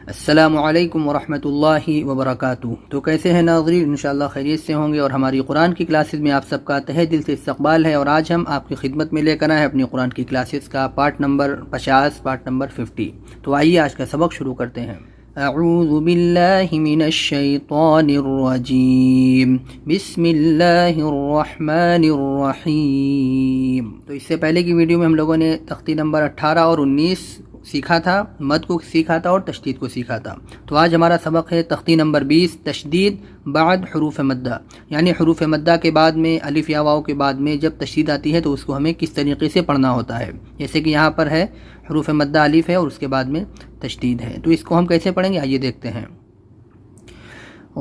السلام علیکم ورحمۃ اللہ وبرکاتہ۔ تو کیسے ہیں ناظرین؟ انشاءاللہ خیریت سے ہوں گے، اور ہماری قرآن کی کلاسز میں آپ سب کا تہہ دل سے استقبال ہے۔ اور آج ہم آپ کی خدمت میں لے کر آئے ہیں اپنی قرآن کی کلاسز کا پارٹ نمبر 50، پارٹ نمبر 50۔ تو آئیے آج کا سبق شروع کرتے ہیں۔ اعوذ باللہ من الشیطان الرجیم، بسم اللہ الرحمن الرحیم۔ تو اس سے پہلے کی ویڈیو میں ہم لوگوں نے تختی نمبر 18 اور 19 سیکھا تھا، مد کو سیکھا تھا اور تشدید کو سیکھا تھا۔ تو آج ہمارا سبق ہے تختی نمبر 20، تشدید بعد حروف مدہ، یعنی حروف مدہ کے بعد میں الف یا واو کے بعد میں جب تشدید آتی ہے تو اس کو ہمیں کس طریقے سے پڑھنا ہوتا ہے۔ جیسے کہ یہاں پر ہے حروف مدہ الف ہے اور اس کے بعد میں تشدید ہے، تو اس کو ہم کیسے پڑھیں گے آئیے دیکھتے ہیں۔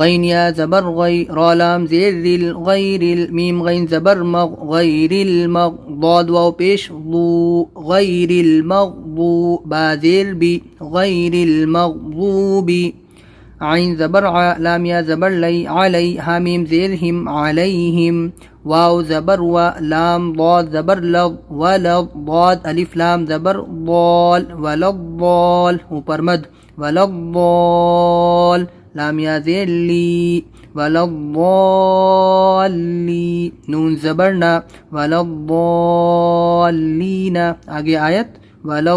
غین یا زبر غی، را لام زیر ذل، غیر میم غین زبر مغ، غیر المغ، ضاد واو پیش ضو، غیر المغضو، با زیر بی، غیر المغضوب، عین زبر ع، لام یا زبر لی، علی، ہا میم زیر ہم، علیہم، واو زبر و، لام ضاد زبر لغ، ولض، ضاد الف لام زبر ضال، ولضال، اوپر مد، ولضال، لام یا زیر لی، ولضالی، نون زبرنا، ولضالین، آگے آیت، ولضالین،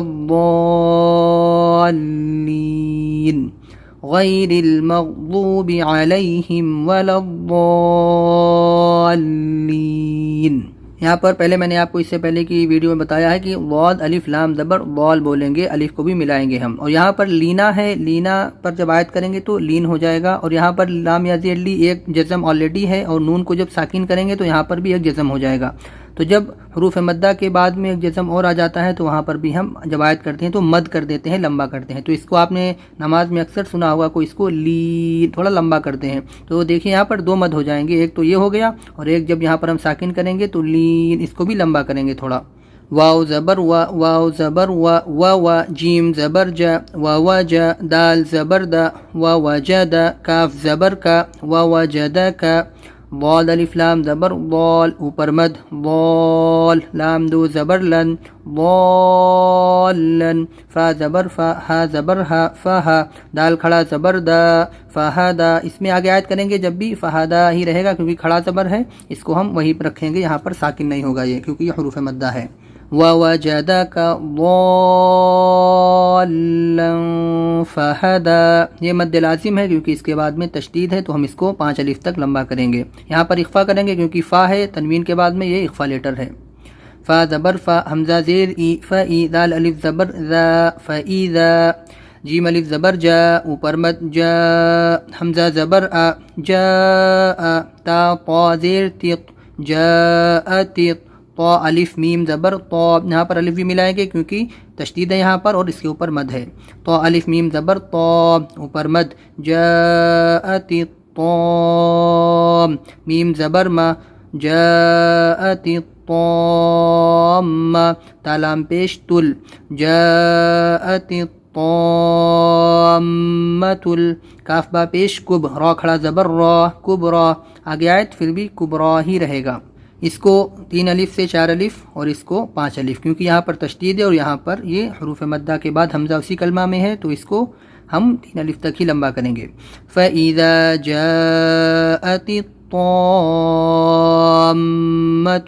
غیر المغضوب علیہم ولا الضالین۔ یہاں پر پہلے میں نے آپ کو اس سے پہلے کی ویڈیو میں بتایا ہے کہ ضاد الف لام زبر ضال بولیں گے، الف کو بھی ملائیں گے ہم، اور یہاں پر لینا ہے، لینا پر جب آیت کریں گے تو لین ہو جائے گا، اور یہاں پر لام یا زیر لی ایک جزم آلریڈی ہے، اور نون کو جب ساکن کریں گے تو یہاں پر بھی ایک جزم ہو جائے گا۔ تو جب حروف مدہ کے بعد میں ایک جزم اور آ جاتا ہے تو وہاں پر بھی ہم جب آیت کرتے ہیں تو مد کر دیتے ہیں، لمبا کرتے ہیں۔ تو اس کو آپ نے نماز میں اکثر سنا ہوگا، کوئی اس کو لی تھوڑا لمبا کرتے ہیں، تو دیکھیں یہاں پر دو مد ہو جائیں گے، ایک تو یہ ہو گیا، اور ایک جب یہاں پر ہم ساکن کریں گے تو لین، اس کو بھی لمبا کریں گے تھوڑا۔ واو زبر و، واو زبر و جیم زبر جا، وجا، دال زبر دا، وجد، کاف زبر کا، وجد کا، ضاد الف لام زبر ضال، اوپر مد، ضال، لام دو زبر لن، ضالن، فا زبر فا، ہا زبر ہا، فہا، دال کھڑا زبر دا، فہدا۔ اس میں آگے آیت کریں گے جب بھی فہدا ہی رہے گا کیونکہ کھڑا زبر ہے، اس کو ہم وہیں پر رکھیں گے، یہاں پر ساکن نہیں ہوگا یہ، کیونکہ یہ حروف مدہ ہے۔ وَوَجَدَكَ ضَالًّا فَهَدَى، یہ مد لازم ہے کیونکہ اس کے بعد میں تشدید ہے، تو ہم اس کو 5 الف تک لمبا کریں گے۔ یہاں پر اخفا کریں گے کیونکہ فا ہے، تنوین کے بعد میں یہ اخفا لیٹر ہے۔ فا زبر فا، حمزہ زیر ای، فئی، دال الف زبر ذا، فإذا، جیم الف زبر جا، اوپر مد، جا، حمزہ زبر آ، جاء، تا طا زیر تق، جاءت، طا الف میم زبر طا، یہاں پر الف بھی ملائیں گے کیونکہ تشدید ہے یہاں پر اور اس کے اوپر مد ہے۔ طا الف میم زبر طا، اوپر مد، جاءت الطام، میم زبر ما، جاءت الطامہ، تا لام پیش تل، جاءت الطامۃ، کاف با پیش کب، را کھڑا زبر را، کبرا، آگے آیت پھر بھی کبرا ہی رہے گا۔ اس کو 3 الف سے 4 الف اور اس کو 5 الف، کیونکہ یہاں پر تشدید ہے اور یہاں پر یہ حروف مدہ کے بعد حمزہ اسی کلمہ میں ہے، تو اس کو ہم 3 الف تک ہی لمبا کریں گے۔ فَإِذَا جَاءَتِ الطَّامَّةُ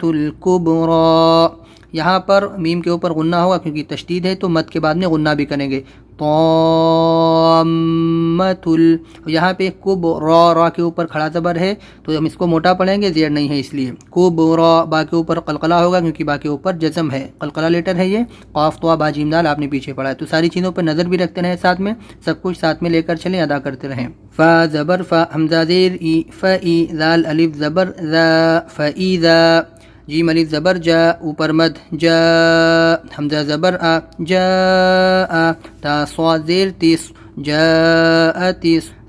الْكُبْرَى، یہاں پر میم کے اوپر غنہ ہوگا کیونکہ تشدید ہے، تو مد کے بعد میں غنہ بھی کریں گے، طامۃ، یہاں پہ کب، را کے اوپر کھڑا زبر ہے تو ہم اس کو موٹا پڑھیں گے، زیر نہیں ہے اس لیے، کب را، با کے اوپر قلقلہ ہوگا کیونکہ با کے اوپر جزم ہے، قلقلہ لیٹر ہے یہ، قاف طا با جیم دال آپ نے پیچھے پڑھا ہے، تو ساری چیزوں پر نظر بھی رکھتے رہیں، ساتھ میں سب کچھ ساتھ میں لے کر چلیں، ادا کرتے رہیں۔ فا زبر فا، حمزہ زیر ای، فئی، دال الف زبر ذا، فإذا، جیم الف زبر جا، اوپر مد، جا، حمزہ زبر آ، جاء، تا صاد زیر تیس، جاءت،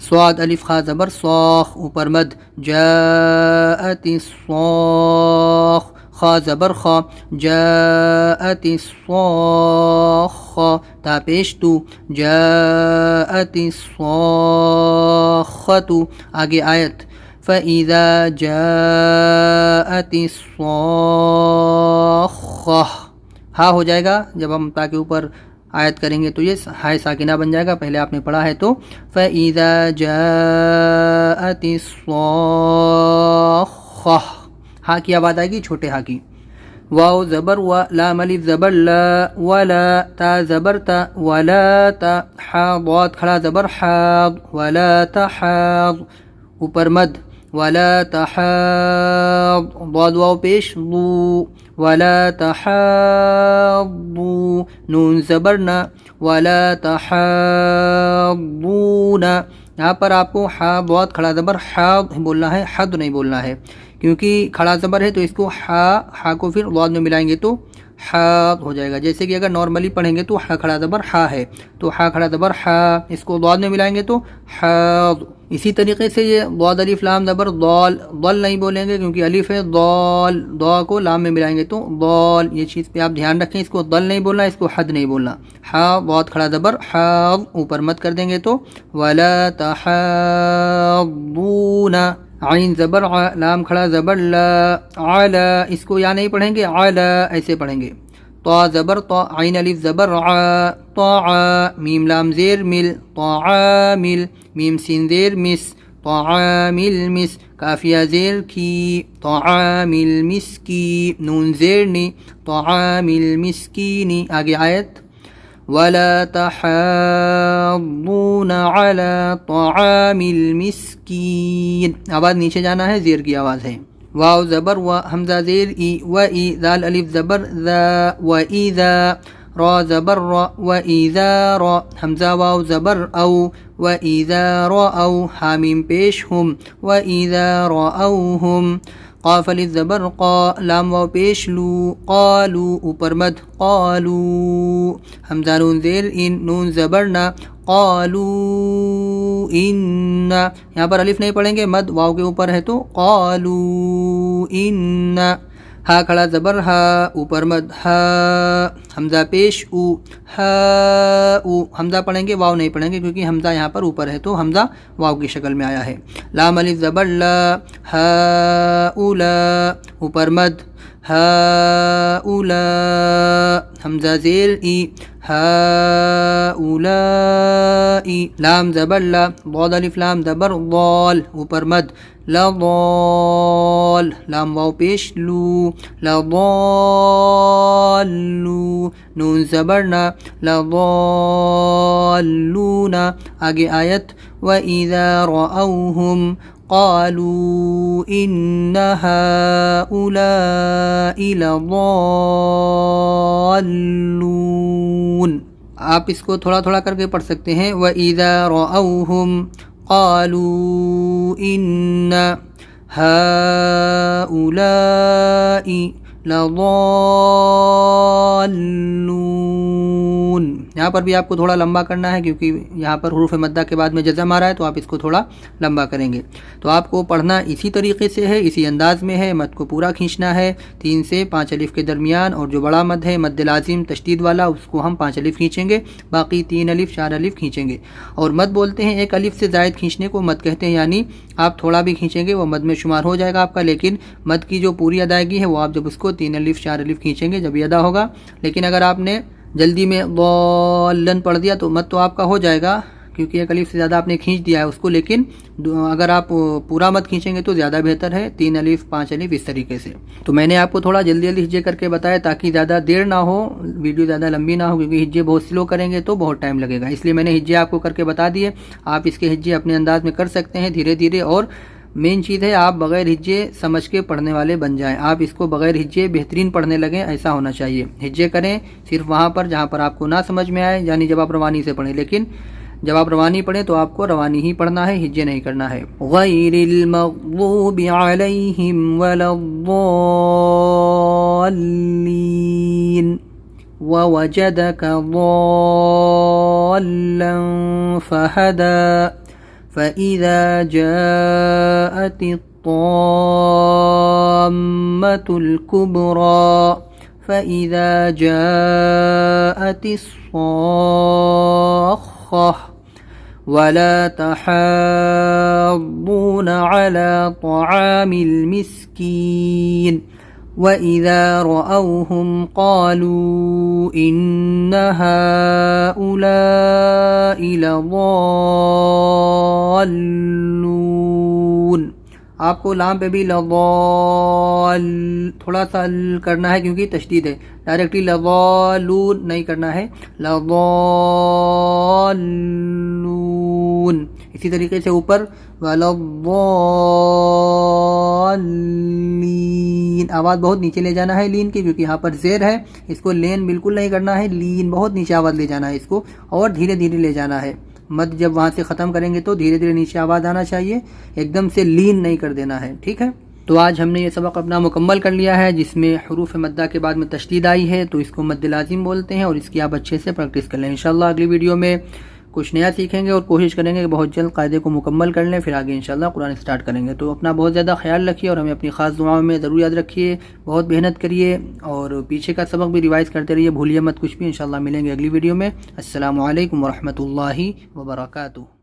صاد الف خا زبر صاخ، اوپر مد، جاءت الصاخ، خا زبر خا، جاءت الصاخہ، تا پیش تو، جاءت الصاخۃ، آگے آیت، فَإِذَا جَاءَتِ الصَّاخَّةُ، ہا ہو جائے گا جب ہم تا کے اوپر آیت کریں گے تو یہ ہائے ساکنہ بن جائے گا. پہلے آپ نے پڑھا ہے تو فَإِذَا جَاءَتِ الصَّاخَّةُ، ہاں کی آواز آئے گی چھوٹے ہاں کی. واو زبر و، لام الف زبر لا، ولا، تا زبر تا، ولا تا، حا ضاد کھڑا زبر حاض، ولا تحاض، اوپر مد، ولا تحاض، ضاد واو پیش ضو، ولا تحاضوا، نون زبر نا، ولا تحاضون. یہاں پر آپ کو حا ضاد کھڑا زبر حا بولنا ہے، حد نہیں بولنا ہے، کیونکہ کھڑا زبر ہے تو اس کو ہا کو پھر ضاد میں ملائیں گے تو حا ہو جائے گا. جیسے کہ اگر نارملی پڑھیں گے تو ہا کھڑا زبر ہا ہے تو ہا کھڑا زبر ہا، اس کو ضاد میں ملائیں گے تو حا. اسی طریقے سے یہ ضاد الف لام زبر ضال، ضل نہیں بولیں گے کیونکہ الف ہے، ضال، ضا کو لام میں ملائیں گے تو ضال. یہ چیز پہ آپ دھیان رکھیں، اس کو ضل نہیں بولنا، اس کو حد نہیں بولنا. ہا ضاد کھڑا زبر حاض، اوپر مد کر دیں گے تو ولا تحاضون. عین زبر ع، لام کھڑا زبر لا، علا، اس کو یا نہیں پڑھیں گے، علا ایسے پڑھیں گے. طا زبر طا، عین الف زبر ع، طاع، میم لام زیر مل، طاعامل، میم سین زیر مس، طعامل مس، کافیہ زیر کی، طعامل مسکی، نون زیر نی، طعامل مسکینی. آگے آیت ولا تحاضون على طعام المسكين، آواز نیچے جانا ہے، زیر کی آواز ہے. واو زبر و، حمزہ زیر ای، و ای، ذال الف زبر ذا، و اذا، را زبر را، و اذا را، حمزہ واو زبر او، و اذا راو، حامیم پیش ہم، و اذا راوہم. قاف الف زبر قا، لام واو پیش لو، قالو، اوپر مد، قالو، حمزہ نون زیر ان، نون زبر نا، قالو ان. یہاں پر الف نہیں پڑھیں گے، مد واو کے اوپر ہے تو قالو ان. ہا کھڑا زبر ہا، اوپر مد ہا، حمزہ پیش او، ہا او. حمزہ پڑھیں گے، واو نہیں پڑھیں گے کیونکہ حمزہ یہاں پر اوپر ہے تو حمزہ واو کی شکل میں آیا ہے. لام الف زبر لا، ہا اولا، اوپر مد ہا اولا، حمزہ زیر ای، ہا اولا ای. لام زبر لا، ضاد الف لام زبر ضال، اوپر مد لضال، لام واو پیش لو، لضالو، نون زبر نا، لضالون. آگے آیت وَإِذَا رَأَوْهُمْ قَالُوا إِنَّ هَؤُلَاءِ لَضَالُّونَ. آپ اس کو تھوڑا تھوڑا کر کے پڑھ سکتے ہیں. وَإِذَا رَأَوْهُمْ قَالُوا إِنَّ هَؤُلَاءِ لَضَالُّونَ. یہاں پر بھی آپ کو تھوڑا لمبا کرنا ہے کیونکہ یہاں پر حروف مدہ کے بعد میں جزم آ رہا ہے تو آپ اس کو تھوڑا لمبا کریں گے. تو آپ کو پڑھنا اسی طریقے سے ہے، اسی انداز میں ہے. مد کو پورا کھینچنا ہے 3 سے 5 الف کے درمیان، اور جو بڑا مد ہے مد لازم تشدید والا اس کو ہم 5 الف کھینچیں گے، باقی 3 الف 4 الف کھینچیں گے. اور مد بولتے ہیں 1 الف سے زائد کھینچنے کو مد کہتے ہیں، یعنی آپ تھوڑا بھی کھینچیں گے وہ مد میں شمار ہو جائے گا آپ کا. لیکن مد کی جو پوری ادائیگی ہے وہ آپ جب اس کو 3 الف 4 الف کھینچیں گے جب یہ ادا ہوگا. لیکن اگر آپ نے جلدی میں ضالن پڑھ دیا تو مد تو آپ کا ہو جائے گا کیونکہ 1 الف سے زیادہ آپ نے کھینچ دیا ہے اس کو. لیکن اگر آپ پورا مد کھینچیں گے تو زیادہ بہتر ہے، 3 الف 5 الف اس طریقے سے. تو میں نے آپ کو تھوڑا جلدی جلدی ہجے کر کے بتایا تاکہ زیادہ دیر نہ ہو، ویڈیو زیادہ لمبی نہ ہو، کیونکہ ہجے بہت سلو کریں گے تو بہت ٹائم لگے گا. اس لیے میں نے ہجے آپ کو کر کے بتا دیے. آپ اس کے ہجے اپنے انداز میں کر سکتے ہیں دھیرے دھیرے. اور مین چیز ہے آپ بغیر ہجے سمجھ کے پڑھنے والے بن جائیں. آپ اس کو بغیر ہجے بہترین پڑھنے لگیں، ایسا ہونا چاہیے. ہجے کریں صرف وہاں پر جہاں پر آپ کو نہ سمجھ میں آئے، یعنی جب آپ روانی سے پڑھیں. لیکن جب آپ روانی پڑھیں تو آپ کو روانی ہی پڑھنا ہے، ہجے نہیں کرنا ہے. غیر المغضوب علیہم ولا الضالین ووجدک ضالا فہدا فَإِذَا جَاءَتِ الطَّامَّةُ الْكُبْرَى فَإِذَا جَاءَتِ الصَّاخَّةُ وَلَا تَحَاضُّونَ عَلَى طَعَامِ الْمِسْكِينِ وَإِذَا رَأَوْهُمْ قَالُوا إِنَّ هَؤُلَاءِ لَضَالُّونَ. آپ کو لام پہ بھی لضال تھوڑا سا کرنا ہے کیونکہ تشدید ہے، ڈائریکٹلی لضالون نہیں کرنا ہے، لضالون. اسی طریقے سے اوپر ولضالین، آواز بہت نیچے لے جانا ہے لین کی، کیونکہ یہاں پر زیر ہے، اس کو لین بالکل نہیں کرنا ہے، لین بہت نیچے آواز لے جانا ہے اس کو، اور دھیرے دھیرے لے جانا ہے. مد جب وہاں سے ختم کریں گے تو دھیرے دھیرے نیچے آواز آنا چاہیے، ایک دم سے لین نہیں کر دینا ہے. ٹھیک ہے، تو آج ہم نے یہ سبق اپنا مکمل کر لیا ہے، جس میں حروف مدہ کے بعد میں تشدید آئی ہے، تو اس کو مد لازم بولتے ہیں، اور اس کی آپ اچھے سے پریکٹس کر لیں. انشاءاللہ اگلی ویڈیو میں کچھ نیا سیکھیں گے اور کوشش کریں گے کہ بہت جلد قاعدے کو مکمل کر لیں، پھر آگے انشاءاللہ قرآن اسٹارٹ کریں گے. تو اپنا بہت زیادہ خیال رکھیے اور ہمیں اپنی خاص دعاؤں میں ضرور یاد رکھیے، بہت محنت کریے اور پیچھے کا سبق بھی ریوائز کرتے رہیے، بھولیے مت کچھ بھی. انشاءاللہ ملیں گے اگلی ویڈیو میں. السلام علیکم ورحمۃ اللہ وبرکاتہ.